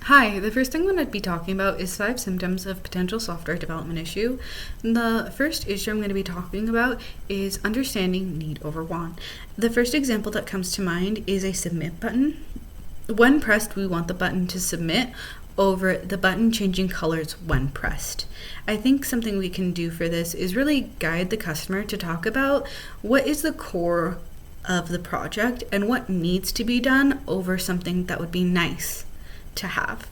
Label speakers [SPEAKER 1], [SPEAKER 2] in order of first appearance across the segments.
[SPEAKER 1] Hi, the first thing I'm going to be talking about is 5 symptoms of potential software development issue. The first issue I'm going to be talking about is understanding need over want. The first example that comes to mind is a submit button. When pressed, we want the button to submit over the button changing colors when pressed. I think something we can do for this is really guide the customer to talk about what is the core of the project and what needs to be done over something that would be nice to have.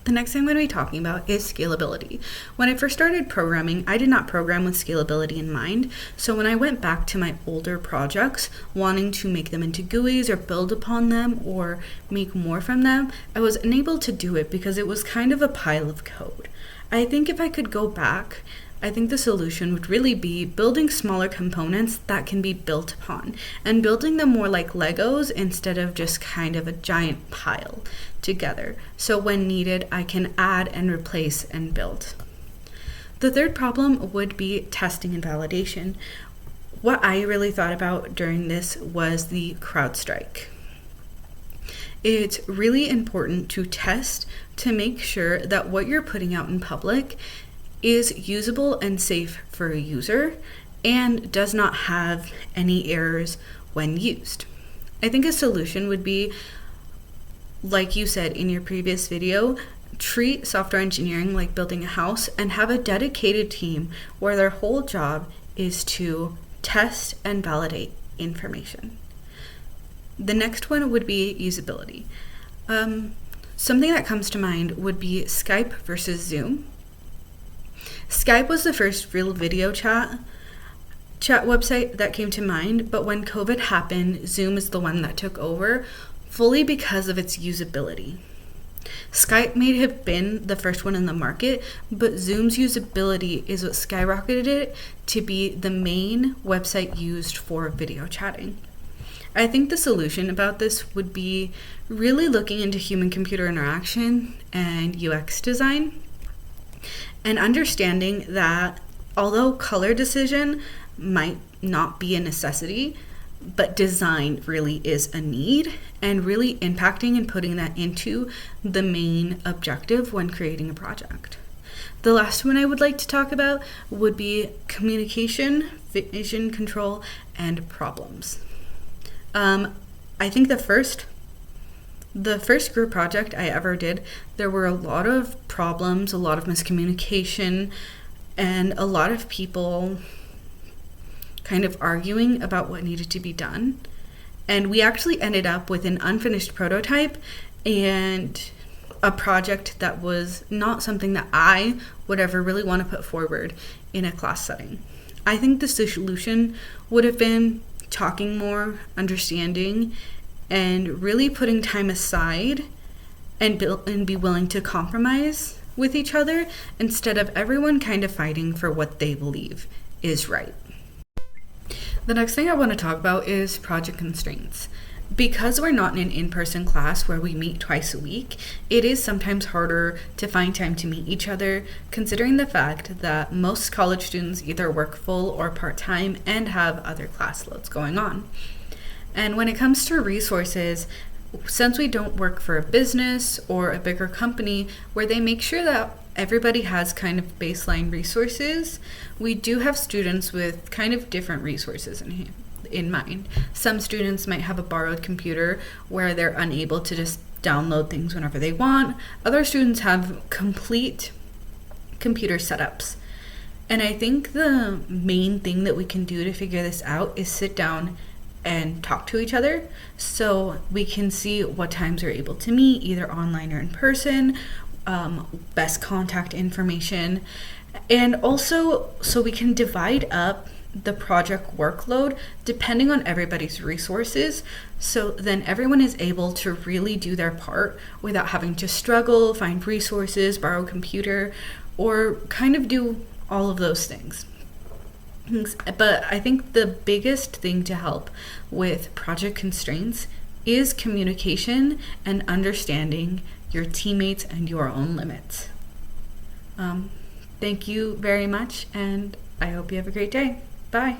[SPEAKER 1] The next thing I'm going to be talking about is scalability. When I first started programming, I did not program with scalability in mind. So when I went back to my older projects, wanting to make them into GUIs or build upon them or make more from them, I was unable to do it because it was kind of a pile of code. I think if I could go back, I think the solution would really be building smaller components that can be built upon and building them more like Legos instead of just kind of a giant pile together. So when needed, I can add and replace and build. The third problem would be testing and validation. What I really thought about during this was the CrowdStrike. It's really important to test to make sure that what you're putting out in public is usable and safe for a user and does not have any errors when used. I think a solution would be, like you said in your previous video, treat software engineering like building a house and have a dedicated team where their whole job is to test and validate information. The next one would be usability. Something that comes to mind would be Skype versus Zoom. Skype was the first real video chat website that came to mind, but when COVID happened, Zoom is the one that took over, fully because of its usability. Skype may have been the first one in the market, but Zoom's usability is what skyrocketed it to be the main website used for video chatting. I think the solution about this would be really looking into human-computer interaction and UX design, and understanding that although color decision might not be a necessity, but design really is a need, and really impacting and putting that into the main objective when creating a project. The last one I would like to talk about would be communication, vision control, and problems. I think the first group project I ever did, there were a lot of problems, a lot of miscommunication, and a lot of people kind of arguing about what needed to be done. And we actually ended up with an unfinished prototype and a project that was not something that I would ever really want to put forward in a class setting. I think the solution would have been talking more, understanding, and really putting time aside and be willing to compromise with each other instead of everyone kind of fighting for what they believe is right. The next thing I want to talk about is project constraints. Because we're not in an in-person class where we meet twice a week, it is sometimes harder to find time to meet each other, considering the fact that most college students either work full or part-time and have other class loads going on. And when it comes to resources, since we don't work for a business or a bigger company where they make sure that everybody has kind of baseline resources, we do have students with kind of different resources in mind. Some students might have a borrowed computer where they're unable to just download things whenever they want. Other students have complete computer setups. And I think the main thing that we can do to figure this out is sit down and talk to each other so we can see what times we're able to meet, either online or in person, best contact information, and also so we can divide up the project workload depending on everybody's resources, so then everyone is able to really do their part without having to struggle, find resources, borrow a computer, or kind of do all of those things. But I think the biggest thing to help with project constraints is communication and understanding your teammates and your own limits. Thank you very much, and I hope you have a great day. Bye.